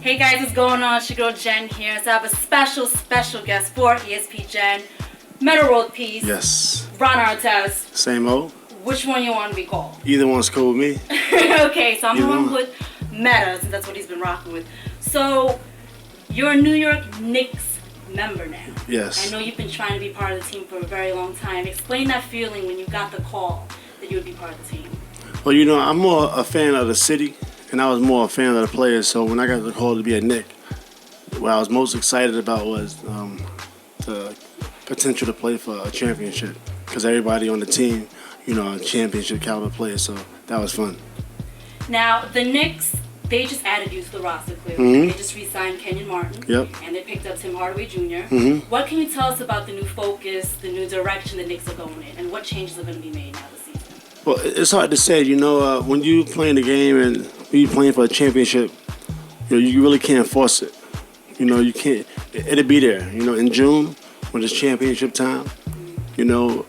Hey guys, what's going on? It's your girl Jen here. So I have a special guest for E.S.P.JEN, Metta World Peace. Yes. Ron Artest. Same old. Which one you want to be called? Either one's cool with me. Okay, so I'm going with Metta, since that's what he's been rocking with. So you're a New York Knicks member now. Yes. I know you've been trying to be part of the team for a very long time. Explain that feeling when you got the call that you would be part of the team. Well, you know, I'm more a fan of the city, and I was more a fan of the players. So when I got the call to be a Knick, what I was most excited about was the potential to play for a championship. Because everybody on the team, you know, are championship caliber players. So that was fun. Now, the Knicks, they just added you to the roster, clearly. They just re-signed Kenyon Martin. Yep. And they picked up Tim Hardaway Jr. What can you tell us about the new focus, the new direction the Knicks are going in, and what changes are going to be made now this season? Well, it's hard to say. You know, when you playing the game and when you're playing for a championship, you know, you really can't force it. You know, you can't. It'll be there. You know, in June, when it's championship time, you know,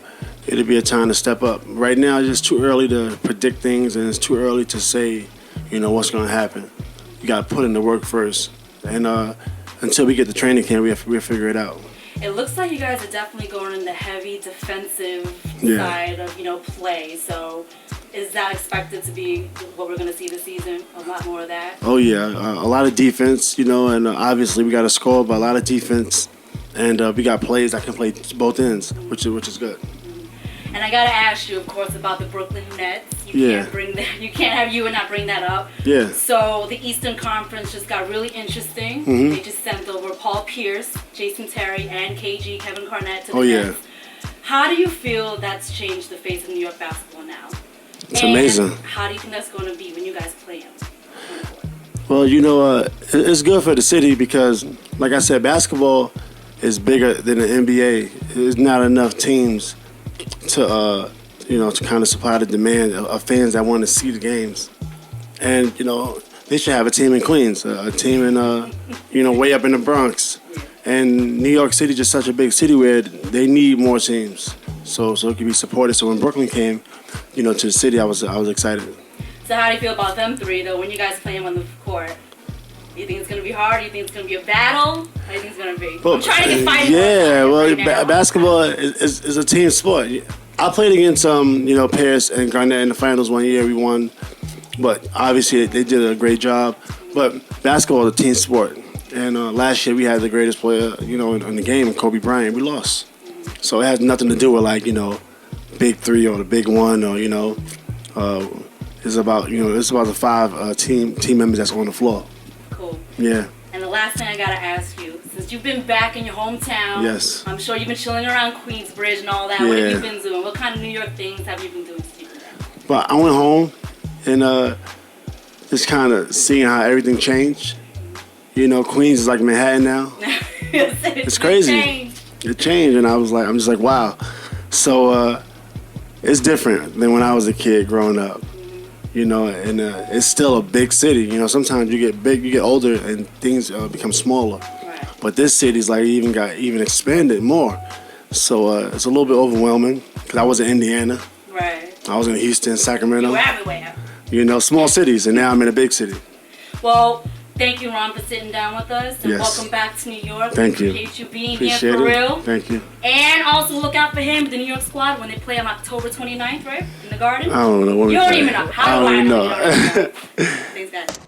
it'll be a time to step up. Right now, it's just too early to predict things, and it's too early to say, you know, what's going to happen. You got to put in the work first. And until we get to training camp, we'll figure it out. It looks like you guys are definitely going in the heavy defensive side of, you know, play. So is that expected to be what we're going to see this season? A lot more of that? Oh, yeah. A lot of defense, you know, and obviously we got to score, but a lot of defense. And we got players that can play both ends, which is good. And I gotta ask you, of course, about the Brooklyn Nets. You can't have you and not bring that up. Yeah. So the Eastern Conference just got really interesting. They just sent over Paul Pierce, Jason Terry, and KG, Kevin Garnett, to the Nets. How do you feel that's changed the face of New York basketball now? It's amazing. How do you think that's going to be when you guys play them? Well, you know, it's good for the city because, like I said, basketball is bigger than the NBA. There's not enough teams to you know, to kind of supply the demand of fans that want to see the games. And, you know, they should have a team in Queens, a team in, you know, way up in the Bronx. And New York City is just such a big city where they need more teams. So it can be supported. So when Brooklyn came, you know, to the city, I was excited. So how do you feel about them three, though, when you guys play them on the court? Do you think it's going to be hard? Do you think it's going to be a battle? How do you think it's going to be? Well, I'm trying to get fighting. Yeah, well, right now. basketball is a team sport. I played against you know, Pierce and Garnett in the finals one year. We won, but obviously they did a great job. But basketball is a team sport, and last year we had the greatest player, you know, in the game, Kobe Bryant. We lost, so it has nothing to do with, like, you know, big three or the big one, or, you know, it's about the five team members that's on the floor. Cool. Yeah. And the last thing I gotta ask you, since you've been back in your hometown, yes, I'm sure you've been chilling around Queensbridge and all that. Yeah. What have you been doing? What kind of New York things have you been doing since you've been back? But I went home and just kind of seeing how everything changed. You know, Queens is like Manhattan now. It's crazy. It changed, and I'm just like, wow. So it's different than when I was a kid growing up. You know, and it's still a big city. You know, sometimes you get big, you get older, and things become smaller. Right. But this city's like even expanded more. So it's a little bit overwhelming because I was in Indiana. Right. I was in Houston, Sacramento. You were everywhere. You know, small cities, and now I'm in a big city. Well, thank you, Ron, for sitting down with us, and welcome back to New York. Thank you. Appreciate you being here for real. Thank you. And also look out for him, the New York squad, when they play on October 29th, right? In the Garden? I don't know. You don't even know. How do I know? know. Thanks, guys.